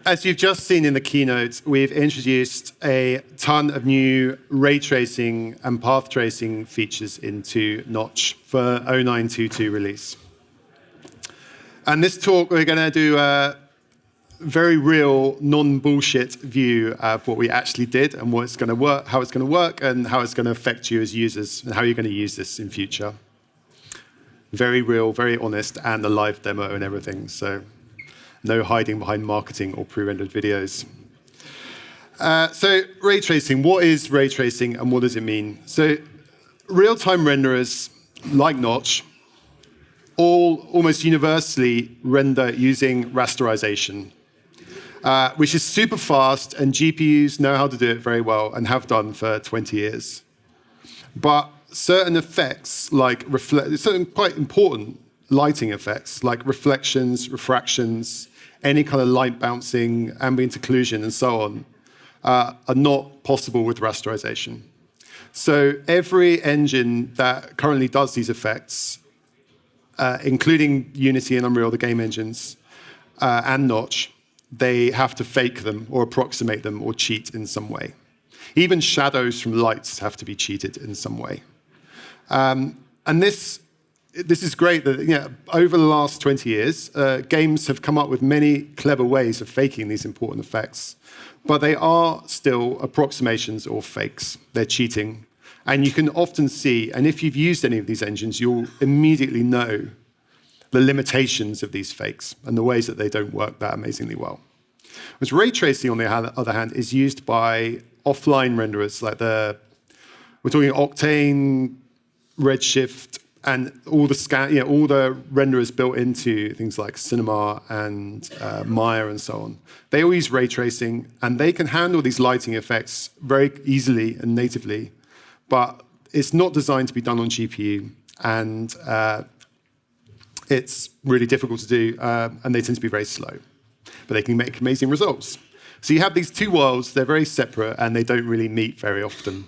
as you've just seen in the keynote, we've introduced a ton of new ray tracing and path tracing features into Notch for 0922 release. And this talk, we're going to do a very real, non-bullshit view of what we actually did and what it's going to work, how it's going to work, and how it's going to affect you as users, and how you're going to use this in future. Very real, very honest, and a live demo and everything. So no hiding behind marketing or pre-rendered videos. So ray tracing, what is ray tracing and what does it mean? So real-time renderers, like Notch, all almost universally render using rasterization, which is super fast, and GPUs know how to do it very well and have done for 20 years. But certain effects, like certain quite important lighting effects, like reflections, refractions, any kind of light bouncing, ambient occlusion, and so on, are not possible with rasterization. So every engine that currently does these effects, including Unity and Unreal, the game engines, and Notch, they have to fake them or approximate them or cheat in some way. Even shadows from lights have to be cheated in some way. And this is great that over the last 20 years, games have come up with many clever ways of faking these important effects, but they are still approximations or fakes. They're cheating. And you can often see, and if you've used any of these engines, you'll immediately know the limitations of these fakes and the ways that they don't work that amazingly well. Whereas ray tracing, on the other hand, is used by offline renderers, like we're talking Octane, Redshift, and all the renderers built into things like Cinema and Maya and so on. They all use ray tracing, and they can handle these lighting effects very easily and natively, but it's not designed to be done on GPU, and it's really difficult to do, and they tend to be very slow. But they can make amazing results. So you have these two worlds, they're very separate, and they don't really meet very often.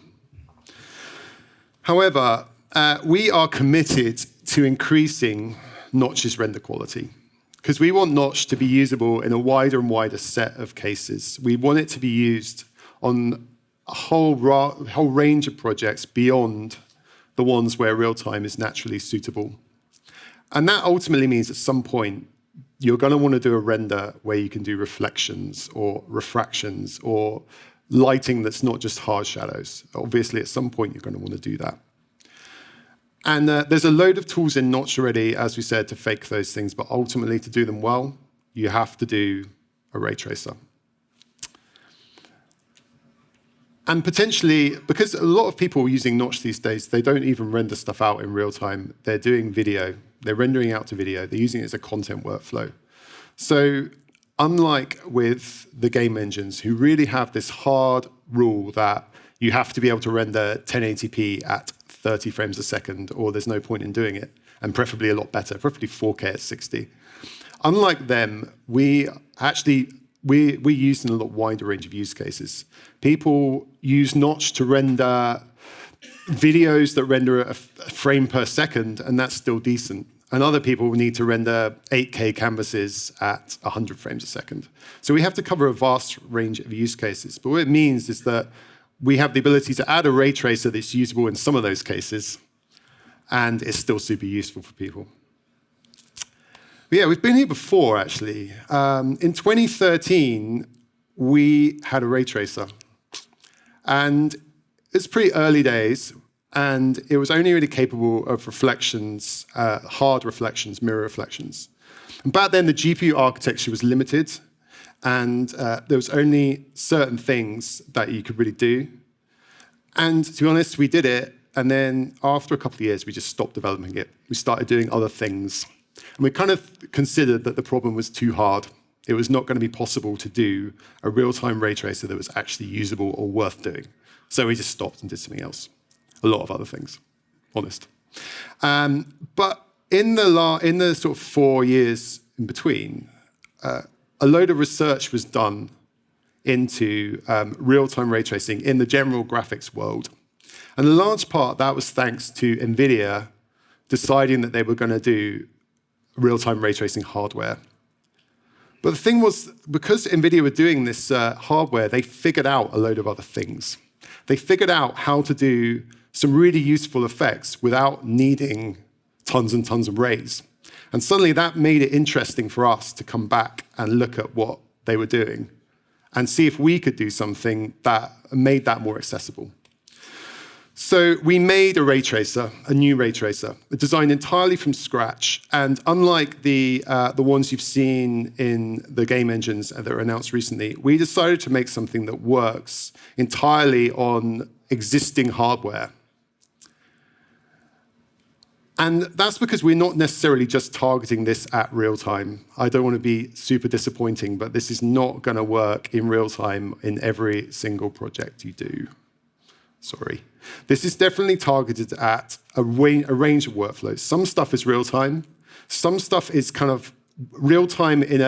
However, we are committed to increasing Notch's render quality, because we want Notch to be usable in a wider and wider set of cases. We want it to be used on a whole range of projects beyond the ones where real-time is naturally suitable. And that ultimately means at some point, you're going to want to do a render where you can do reflections or refractions or lighting that's not just hard shadows. Obviously, at some point, you're going to want to do that. And there's a load of tools in Notch already, as we said, to fake those things. But ultimately, to do them well, you have to do a ray tracer. And potentially, because a lot of people using Notch these days, they don't even render stuff out in real time. They're doing video. They're rendering out to video. They're using it as a content workflow. So unlike with the game engines, who really have this hard rule that you have to be able to render 1080p at 30 frames a second, or there's no point in doing it, and preferably a lot better, preferably 4K at 60. Unlike them, we use in a lot wider range of use cases. People use Notch to render videos that render a frame per second, and that's still decent. And other people need to render 8K canvases at 100 frames a second. So we have to cover a vast range of use cases. But what it means is that we have the ability to add a ray tracer that's usable in some of those cases, and it's still super useful for people. But yeah, we've been here before, actually. In 2013, we had a ray tracer. And it's pretty early days, and it was only really capable of reflections, hard reflections, mirror reflections. And back then, the GPU architecture was limited, and there was only certain things that you could really do. And to be honest, we did it, and then after a couple of years, we just stopped developing it. We started doing other things. And we kind of considered that the problem was too hard. It was not going to be possible to do a real-time ray tracer that was actually usable or worth doing. So we just stopped and did something else. A lot of other things, honest. But in the sort of 4 years in between, a load of research was done into real-time ray tracing in the general graphics world. And a large part that was thanks to NVIDIA deciding that they were going to do real-time ray tracing hardware. But the thing was, because NVIDIA were doing this hardware, they figured out a load of other things. They figured out how to do some really useful effects without needing tons and tons of rays. And suddenly that made it interesting for us to come back and look at what they were doing and see if we could do something that made that more accessible. So we made a Raytracer, a new Raytracer, designed entirely from scratch. And unlike the ones you've seen in the game engines that were announced recently, we decided to make something that works entirely on existing hardware. And that's because we're not necessarily just targeting this at real time. I don't want to be super disappointing, but this is not going to work in real time in every single project you do. Sorry. This is definitely targeted at a range of workflows. Some stuff is real time. Some stuff is kind of real time in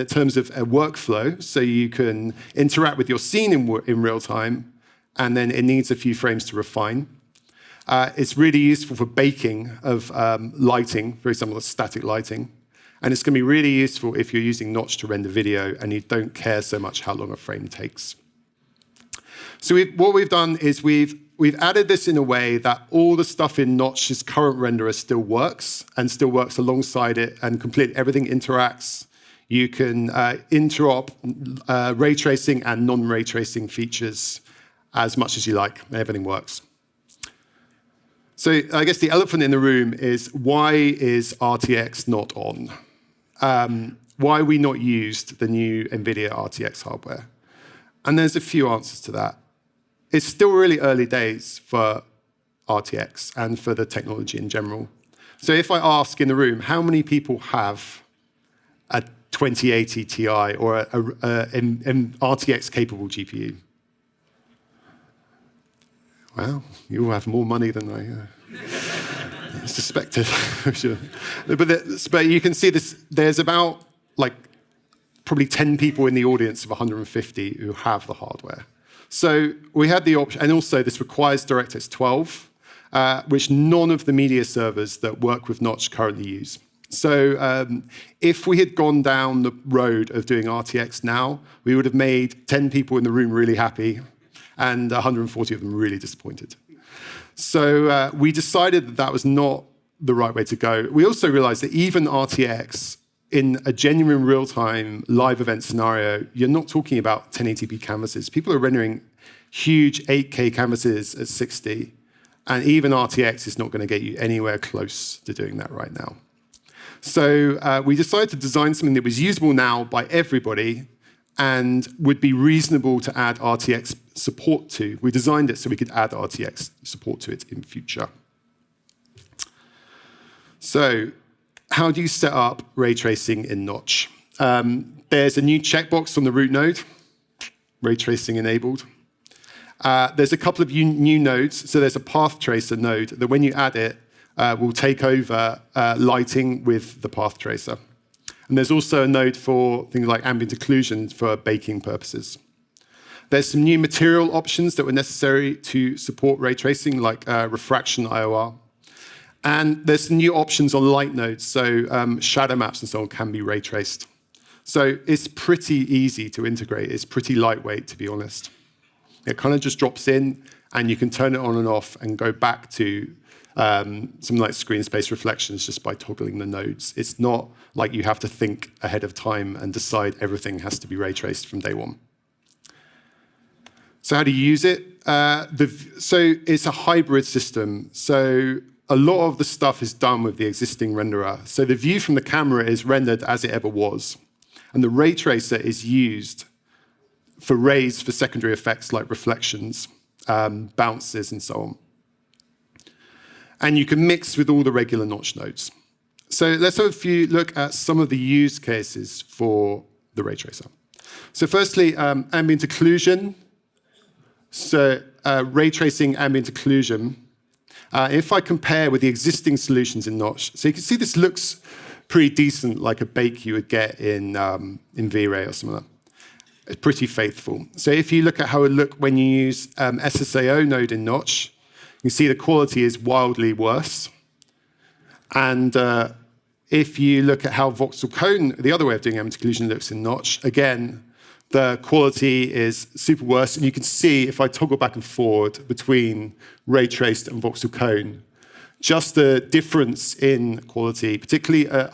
terms of a workflow, so you can interact with your scene in real time, and then it needs a few frames to refine. It's really useful for baking of lighting, for example, static lighting. And it's going to be really useful if you're using Notch to render video and you don't care so much how long a frame takes. So what we've done is we've added this in a way that all the stuff in Notch's current renderer still works and still works alongside it, and completely everything interacts. You can interop ray tracing and non-ray tracing features as much as you like, and everything works. So I guess the elephant in the room is, why is RTX not on? Why have we not used the new NVIDIA RTX hardware? And there's a few answers to that. It's still really early days for RTX and for the technology in general. So if I ask in the room, how many people have a 2080 Ti or an RTX-capable GPU? Well, you all have more money than I suspected. Sure. But you can see this. There's about probably 10 people in the audience of 150 who have the hardware. So we had the option, and also this requires DirectX 12, which none of the media servers that work with Notch currently use. So if we had gone down the road of doing RTX now, we would have made 10 people in the room really happy and 140 of them really disappointed. So we decided that that was not the right way to go. We also realized that even RTX, in a genuine real-time live event scenario, you're not talking about 1080p canvases. People are rendering huge 8K canvases at 60, and even RTX is not going to get you anywhere close to doing that right now. So we decided to design something that was usable now by everybody and would be reasonable to add RTX support to. We designed it so we could add RTX support to it in future. So how do you set up ray tracing in Notch? There's a new checkbox on the root node, ray tracing enabled. There's a couple of new nodes. So there's a path tracer node that when you add it, will take over lighting with the path tracer. And there's also a node for things like ambient occlusion for baking purposes. There's some new material options that were necessary to support ray tracing, like refraction IOR. And there's some new options on light nodes, so shadow maps and so on can be ray traced. So it's pretty easy to integrate. It's pretty lightweight, to be honest. It kind of just drops in, and you can turn it on and off and go back to something like screen space reflections just by toggling the nodes. It's not like you have to think ahead of time and decide everything has to be ray traced from day one. So how do you use it? So it's a hybrid system. So a lot of the stuff is done with the existing renderer. So the view from the camera is rendered as it ever was. And the ray tracer is used for rays for secondary effects like reflections, bounces, and so on. And you can mix with all the regular Notch nodes. So let's have a few look at some of the use cases for the ray tracer. So firstly, ambient occlusion. So ray tracing ambient occlusion. If I compare with the existing solutions in Notch, so you can see this looks pretty decent, like a bake you would get in V-Ray or something like that. It's pretty faithful. So if you look at how it look when you use SSAO node in Notch, you can see the quality is wildly worse. And If you look at how voxel cone, the other way of doing ambient occlusion, looks in Notch, again, the quality is super worse. And you can see if I toggle back and forward between ray traced and voxel cone, just the difference in quality, particularly at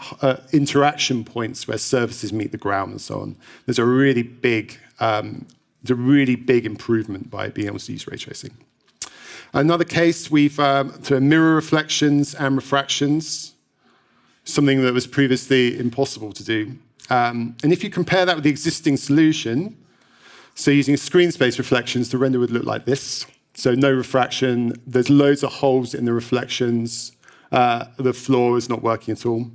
interaction points where surfaces meet the ground and so on. There's a really big improvement by being able to use ray tracing. Another case, we've to mirror reflections and refractions, something that was previously impossible to do. And if you compare that with the existing solution, so using screen space reflections, the render would look like this. So no refraction, there's loads of holes in the reflections, the floor is not working at all.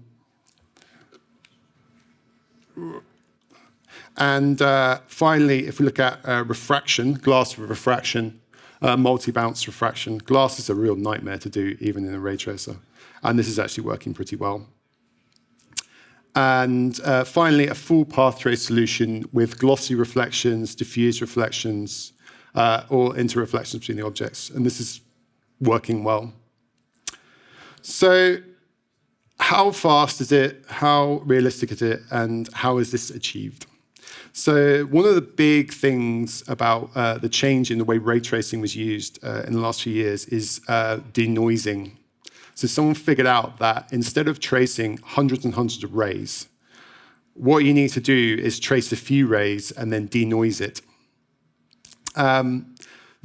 And finally, if we look at refraction, glass refraction, multi-bounce refraction, glass is a real nightmare to do even in a Raytracer. And this is actually working pretty well. And finally, a full path trace solution with glossy reflections, diffuse reflections, or interreflections between the objects. And this is working well. So how fast is it? How realistic is it? And how is this achieved? So one of the big things about the change in the way ray tracing was used in the last few years is denoising. So someone figured out that instead of tracing hundreds and hundreds of rays, what you need to do is trace a few rays and then denoise it. The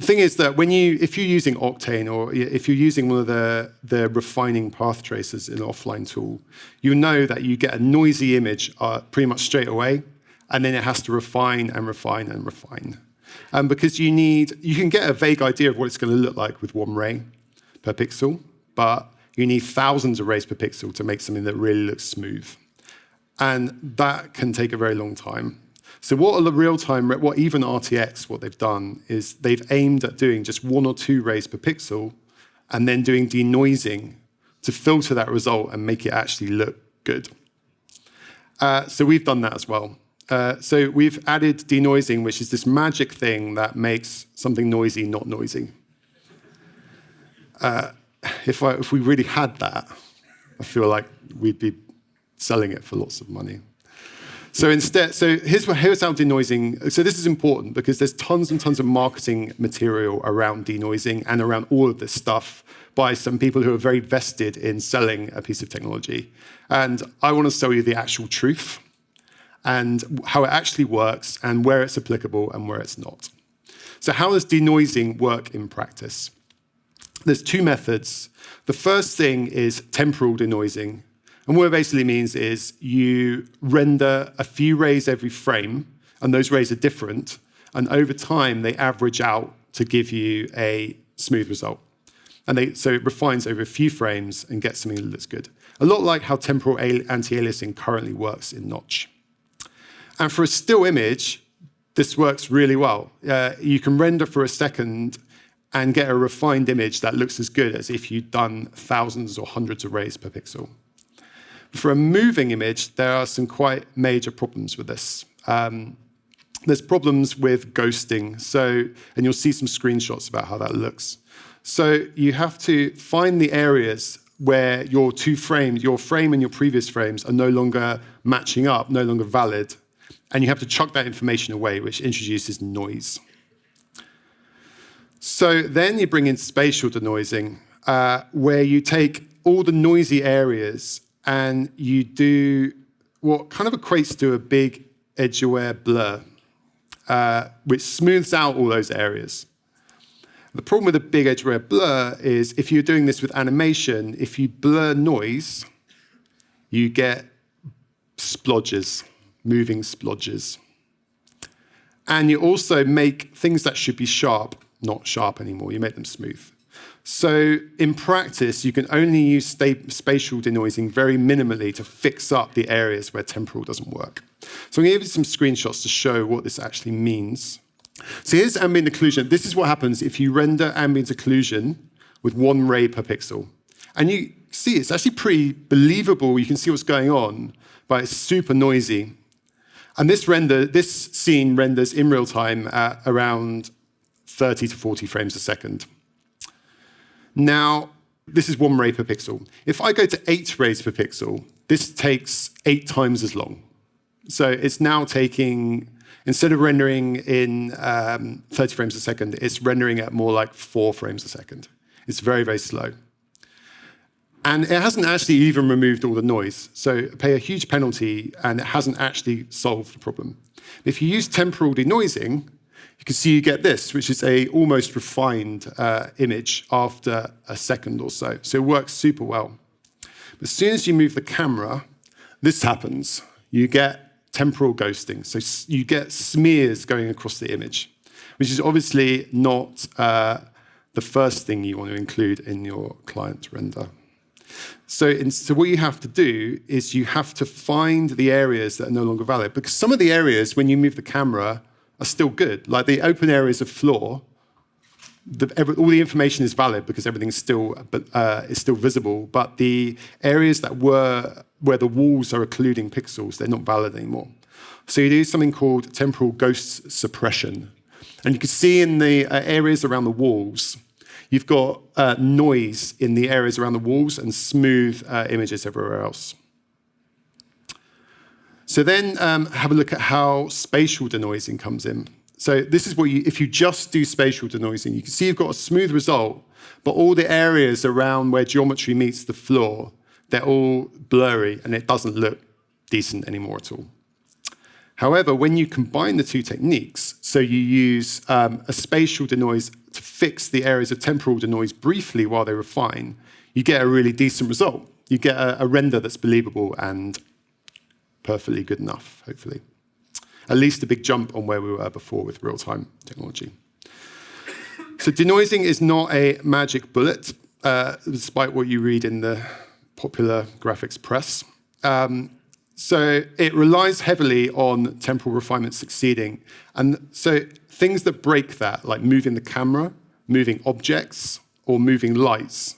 thing is that if you're using Octane or if you're using one of the refining path tracers in an offline tool, you know that you get a noisy image pretty much straight away, and then it has to refine and refine and refine. Because you can get a vague idea of what it's going to look like with one ray per pixel, but you need thousands of rays per pixel to make something that really looks smooth. And that can take a very long time. So what even RTX, what they've done is they've aimed at doing just 1 or 2 rays per pixel and then doing denoising to filter that result and make it actually look good. So we've done that as well. So we've added denoising, which is this magic thing that makes something noisy not noisy. If we really had that, I feel like we'd be selling it for lots of money. So instead, here's how denoising. So this is important because there's tons and tons of marketing material around denoising and around all of this stuff by some people who are very vested in selling a piece of technology. And I want to sell you the actual truth and how it actually works and where it's applicable and where it's not. So how does denoising work in practice? There's 2 methods. The first thing is temporal denoising. And what it basically means is you render a few rays every frame, and those rays are different, and over time they average out to give you a smooth result. And so it refines over a few frames and gets something that looks good. A lot like how temporal anti-aliasing currently works in Notch. And for a still image, this works really well. You can render for a second and get a refined image that looks as good as if you'd done thousands or hundreds of rays per pixel. For a moving image, there are some quite major problems with this. There's problems with ghosting, and you'll see some screenshots about how that looks. So you have to find the areas where your 2 frames, your frame and your previous frames, are no longer matching up, no longer valid, and you have to chuck that information away, which introduces noise. So then you bring in spatial denoising, where you take all the noisy areas and you do what kind of equates to a big edge-aware blur, which smooths out all those areas. The problem with a big edge-aware blur is if you're doing this with animation, if you blur noise, you get splodges, moving splodges. And you also make things that should be sharp not sharp anymore. You make them smooth. So in practice, you can only use spatial denoising very minimally to fix up the areas where temporal doesn't work. So I'm going to give you some screenshots to show what this actually means. So here's ambient occlusion. This is what happens if you render ambient occlusion with 1 ray per pixel. And you see it's actually pretty believable. You can see what's going on, but it's super noisy. And this scene renders in real time at around 30 to 40 frames a second. Now, this is 1 ray per pixel. If I go to 8 rays per pixel, This takes 8 times as long. So it's now taking, instead of rendering in 30 frames a second, it's rendering at more like 4 frames a second. It's very, very slow. And it hasn't actually even removed all the noise. So pay a huge penalty, and it hasn't actually solved the problem. If you use temporal denoising, you can see you get this, which is a almost refined image after a second or so. So it works super well. But as soon as you move the camera, this happens. You get temporal ghosting. So you get smears going across the image, which is obviously not the first thing you want to include in your client render. So what you have to do is you have to find the areas that are no longer valid, because some of the areas, when you move the camera, are still good. Like the open areas of floor, all the information is valid because everything's still visible, but the areas that were where the walls are occluding pixels, they're not valid anymore. So you do something called temporal ghost suppression. And you can see in the areas around the walls, you've got noise in the areas around the walls and smooth images everywhere else. So then have a look at how spatial denoising comes in. So this is what if you just do spatial denoising, you can see you've got a smooth result, but all the areas around where geometry meets the floor, they're all blurry and it doesn't look decent anymore at all. However, when you combine the two techniques, so you use a spatial denoise to fix the areas of temporal denoise briefly while they refine, you get a really decent result. You get a render that's believable and perfectly good enough, hopefully. At least a big jump on where we were before with real-time technology. So denoising is not a magic bullet, despite what you read in the popular graphics press. So it relies heavily on temporal refinement succeeding. And so things that break that, like moving the camera, moving objects, or moving lights,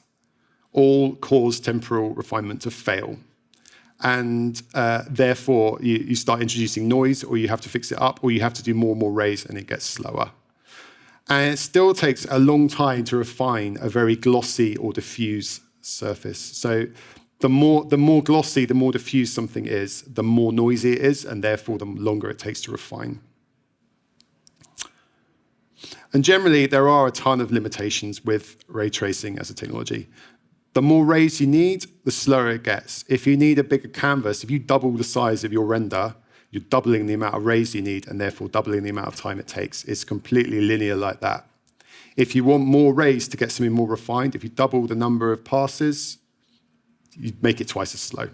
all cause temporal refinement to fail. And therefore, you start introducing noise, or you have to fix it up, or you have to do more and more rays, and it gets slower. And it still takes a long time to refine a very glossy or diffuse surface. So the more glossy, the more diffuse something is, the more noisy it is, and therefore the longer it takes to refine. And generally, there are a ton of limitations with ray tracing as a technology. The more rays you need, the slower it gets. If you need a bigger canvas, if you double the size of your render, you're doubling the amount of rays you need, and therefore doubling the amount of time it takes. It's completely linear like that. If you want more rays to get something more refined, if you double the number of passes, you make it twice as slow.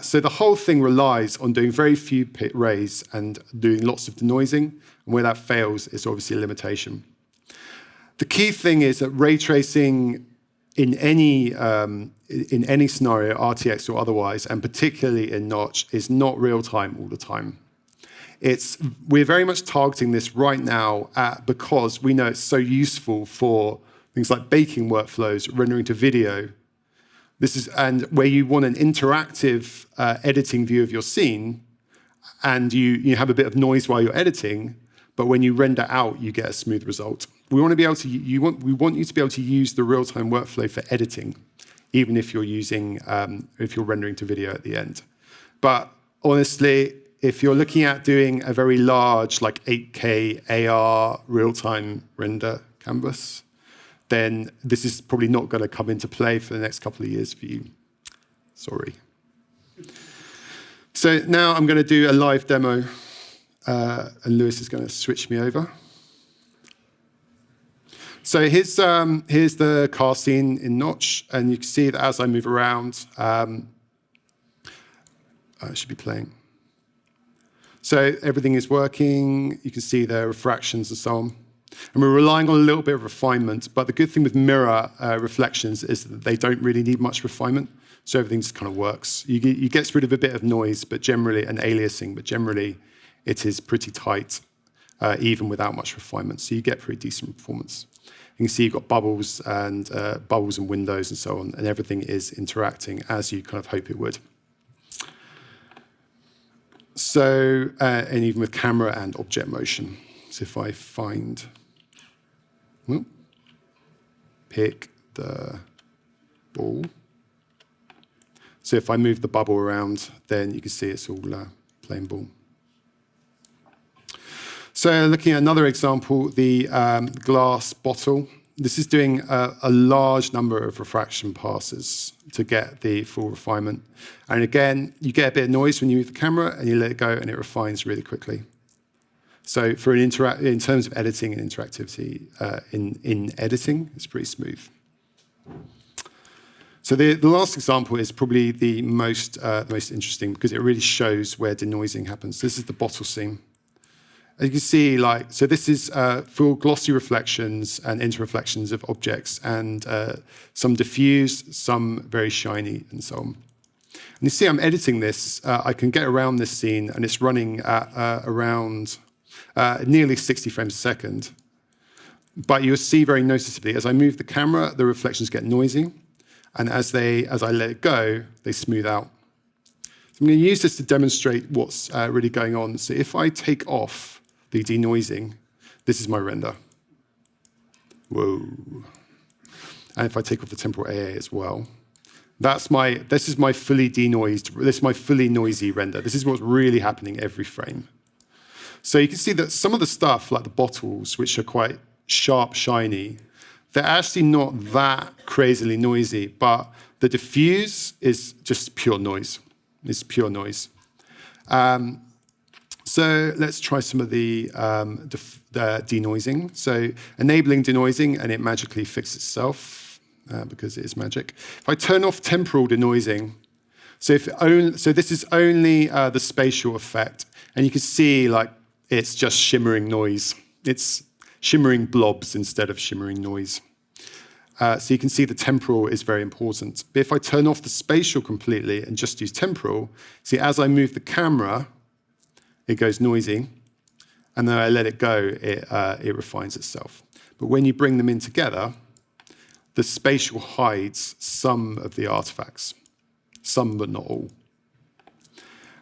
So the whole thing relies on doing very few rays and doing lots of denoising, and where that fails, it's obviously a limitation. The key thing is that ray tracing in any scenario, RTX or otherwise, and particularly in Notch, is not real time all the time. We're very much targeting this right now because we know it's so useful for things like baking workflows, rendering to video. And where you want an interactive editing view of your scene, and you have a bit of noise while you're editing, but when you render out, you get a smooth result. We want you to be able to use the real-time workflow for editing, even if you're rendering to video at the end. But honestly, if you're looking at doing a very large, like 8K AR real-time render canvas, then this is probably not going to come into play for the next couple of years for you. Sorry. So now I'm going to do a live demo, and Lewis is going to switch me over. So here's the car scene in Notch, and you can see that as I move around, it should be playing. So everything is working. You can see the refractions and so on. And we're relying on a little bit of refinement, but the good thing with mirror reflections is that they don't really need much refinement, so everything just kind of works. You get rid of a bit of noise, but generally, and aliasing, but generally it is pretty tight, even without much refinement, so you get pretty decent performance. You can see you've got bubbles and windows and so on, and everything is interacting as you kind of hope it would. So, and even with camera and object motion. So if I pick the ball. So if I move the bubble around, then you can see it's all plain ball. So looking at another example, the glass bottle. This is doing a large number of refraction passes to get the full refinement. And again, you get a bit of noise when you move the camera and you let it go and it refines really quickly. So for in terms of editing and interactivity in editing, it's pretty smooth. So the last example is probably the most interesting because it really shows where denoising happens. This is the bottle scene. As you can see, so this is full glossy reflections and interreflections of objects, and some diffuse, some very shiny, and so on. And you see I'm editing this. I can get around this scene, and it's running at around nearly 60 frames a second. But you'll see very noticeably, as I move the camera, the reflections get noisy, and as I let it go, they smooth out. So I'm going to use this to demonstrate what's really going on. So if I take off the denoising, this is my render. Whoa. And if I take off the temporal AA as well, this is my fully denoised, this is my fully noisy render. This is what's really happening every frame. So you can see that some of the stuff, like the bottles, which are quite sharp, shiny, they're actually not that crazily noisy, but the diffuse is just pure noise. It's pure noise. So let's try some of the denoising. So enabling denoising, and it magically fixes itself because it is magic. If I turn off temporal denoising, so this is only the spatial effect, and you can see it's just shimmering noise. It's shimmering blobs instead of shimmering noise. So you can see the temporal is very important. But if I turn off the spatial completely and just use temporal, see as I move the camera, it goes noisy, and then I let it go, it refines itself. But when you bring them in together, the spatial hides some of the artifacts, some but not all.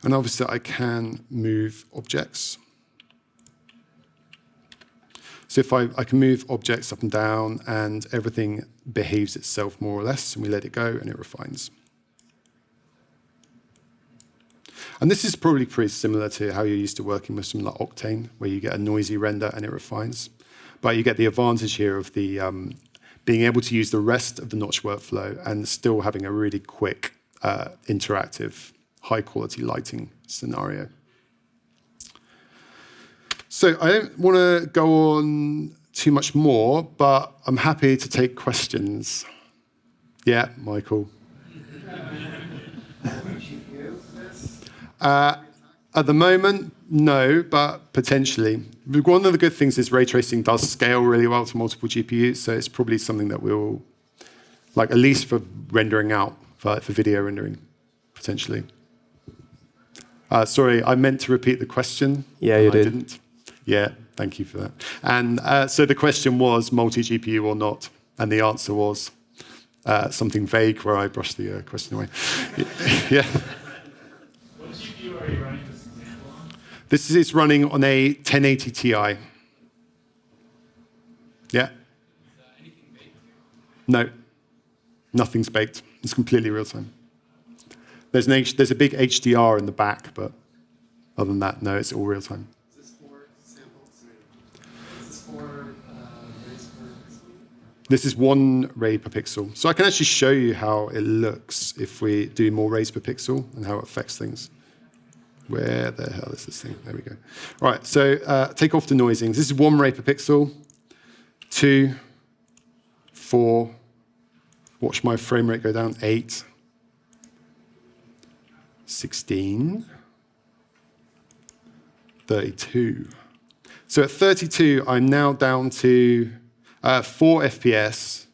And obviously I can move objects. So if I can move objects up and down, and everything behaves itself more or less, and we let it go, and it refines. And this is probably pretty similar to how you're used to working with something like Octane, where you get a noisy render and it refines. But you get the advantage here of the being able to use the rest of the Notch workflow and still having a really quick, interactive, high-quality lighting scenario. So I don't want to go on too much more, but I'm happy to take questions. Yeah, Michael. At the moment, no, but potentially. One of the good things is Raytracing does scale really well to multiple GPUs, so it's probably something that we'll, at least for rendering out, for video rendering, potentially. Sorry, I meant to repeat the question. Yeah, you did. I didn't. Yeah, thank you for that. And so the question was multi-GPU or not, and the answer was something vague where I brushed the question away. Yeah. What GPU are you running this example on? This is running on a 1080 Ti. Yeah. Is anything baked? No, nothing's baked. It's completely real time. There's a big HDR in the back, but other than that, no, it's all real time. Is this for samples? Is this for rays per pixel? This is 1 ray per pixel. So I can actually show you how it looks if we do more rays per pixel and how it affects things. Where the hell is this thing? There we go. All right, so take off denoising. This is 1 ray per pixel. 2, 4. Watch my frame rate go down. 8. 16. 32. So at 32, I'm now down to 4 FPS,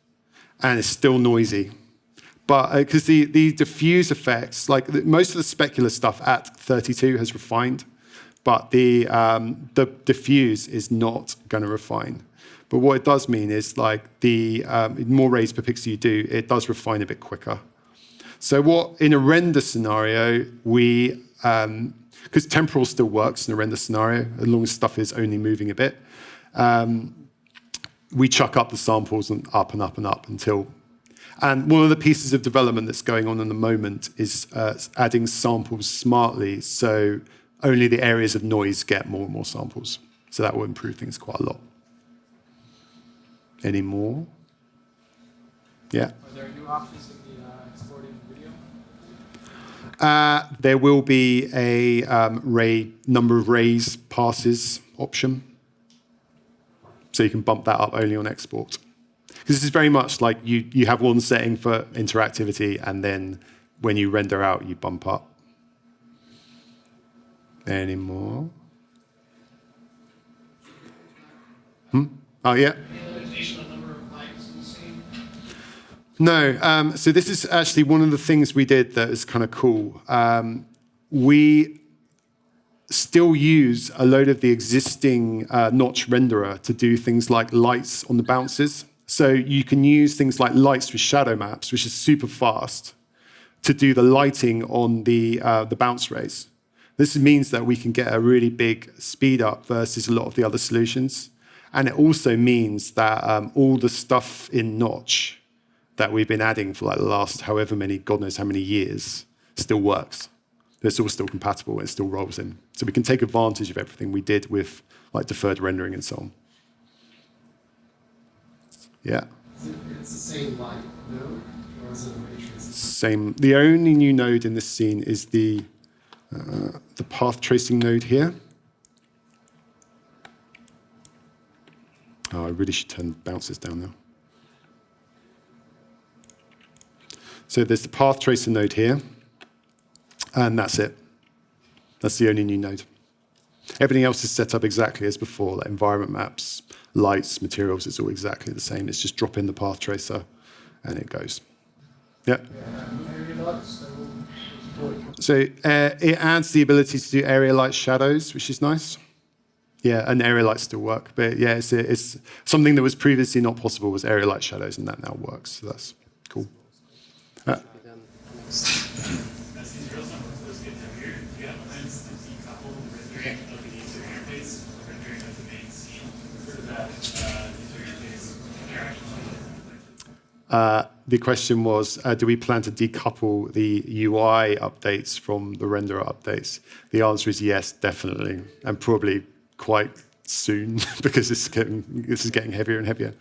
and it's still noisy. But because the diffuse effects, most of the specular stuff at 32 has refined, but the diffuse is not going to refine. But what it does mean is the more rays per pixel you do, it does refine a bit quicker. So what in a render scenario, because temporal still works in a render scenario, as long as stuff is only moving a bit, we chuck up the samples and up and up and up until, And one of the pieces of development that's going on in the moment is adding samples smartly, so only the areas of noise get more and more samples. So that will improve things quite a lot. Any more? Yeah? Are there new options in the exporting video? There will be a number of rays passes option. So you can bump that up only on export. Because this is very much like you have one setting for interactivity, and then when you render out, you bump up. Any more? Oh, yeah? Limitation on number of likes in the scene? No. So this is actually one of the things we did that is kind of cool. We still use a load of the existing Notch renderer to do things like lights on the bounces. So you can use things like lights with shadow maps, which is super fast, to do the lighting on the bounce rays. This means that we can get a really big speed up versus a lot of the other solutions. And it also means that all the stuff in Notch that we've been adding for like the last however many, God knows how many years, still works. It's all still compatible, it still rolls in. So we can take advantage of everything we did with like deferred rendering and so on. Yeah. It's the same light node, or is it a Raytracing? Same. The only new node in this scene is the path tracing node here. Oh, I really should turn bounces down now. So there's the path tracer node here, and that's it. That's the only new node. Everything else is set up exactly as before, like environment maps, lights, materials, it's all exactly the same. It's just drop in the path tracer, and it goes. Yeah. So it adds the ability to do area light shadows, which is nice. Yeah, and area lights still work. But yeah, it's something that was previously not possible was area light shadows, and that now works. So that's cool. As these real samples get heavier, do you have plans to decouple rendering of the user interface with rendering of the main scene so that user interface interaction? The question was, do we plan to decouple the UI updates from the renderer updates? The answer is yes, definitely, and probably quite soon because this is getting heavier and heavier.